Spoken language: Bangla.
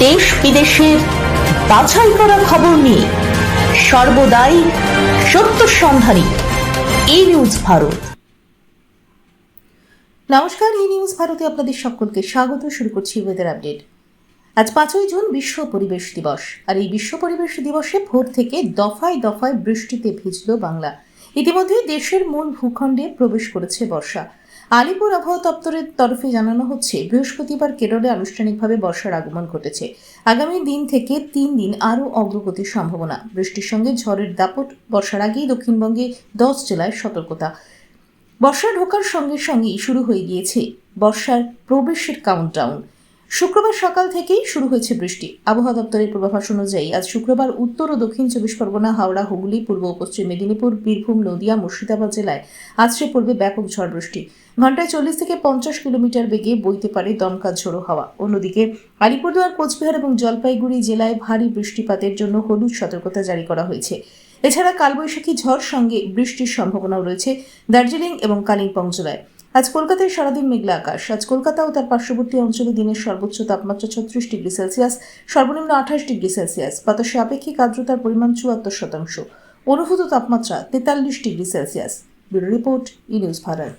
দেশ বিদেশের বাছাই করা খবর নিয়ে সর্বদাই সত্য সন্ধানী ই নিউজ ভারত। নমস্কার, ই নিউজ ভারতে আপনাদের সকলকে স্বাগত। শুরু করছি ওয়েদার আপডেট। আজ 5ই জুন বিশ্ব পরিবেশ দিবস। আর এই বিশ্ব পরিবেশ দিবসে ভোর থেকে দফায় দফায় বৃষ্টিতে ভিজল বাংলা। ইতিমধ্যে দেশের মূল ভূখণ্ডে প্রবেশ করেছে বর্ষা। আলিপুর আবহাওয়া দপ্তরের তরফে জানানো হচ্ছে, বৃহস্পতিবার কেরলে আনুষ্ঠানিকভাবে বর্ষার আগমন ঘটেছে। আগামী দিন থেকে 3 দিন আরও অগ্রগতির সম্ভাবনা। বৃষ্টির সঙ্গে ঝড়ের দাপট। বর্ষার আগেই দক্ষিণবঙ্গে 10 জেলায় সতর্কতা। বর্ষা ঢোকার সঙ্গে সঙ্গেই শুরু হয়ে গিয়েছে বর্ষার প্রবেশের কাউন্টডাউন। শুক্রবার সকাল থেকেই শুরু হয়েছে বৃষ্টি। আবহাওয়া দপ্তরের পূর্বাভাস অনুযায়ী আজ শুক্রবার উত্তর ও দক্ষিণ 24 পরগনা, হাওড়া, হুগলি, পূর্ব ও পশ্চিম মেদিনীপুর, বীরভূম, নদিয়া, মুর্শিদাবাদ জেলায় আছড়ে পড়বে ব্যাপক ঝড় বৃষ্টি। ঘন্টায় 40 থেকে 50 কিলোমিটার বেগে বইতে পারে দমকা ঝোড়ো হাওয়া। অন্যদিকে আলিপুরদুয়ার, কোচবিহার এবং জলপাইগুড়ি জেলায় ভারী বৃষ্টিপাতের জন্য হলুদ সতর্কতা জারি করা হয়েছে। এছাড়া কালবৈশাখী ঝড় সঙ্গে বৃষ্টির সম্ভাবনাও রয়েছে দার্জিলিং এবং কালিম্পং জেলায়। আজ কলকাতায় সারাদিন মেঘলা আকাশ। আজ কলকাতা ও তার পার্শ্ববর্তী অঞ্চলে দিনের সর্বোচ্চ তাপমাত্রা 36 ডিগ্রি সেলসিয়াস, সর্বনিম্ন 28 ডিগ্রি সেলসিয়াস। বাতাসে আপেক্ষিক আর্দ্রতার পরিমাণ 74%। অনুভূত তাপমাত্রা 43 ডিগ্রি সেলসিয়াস। ব্যুরো রিপোর্ট, ই নিউজ ভারত।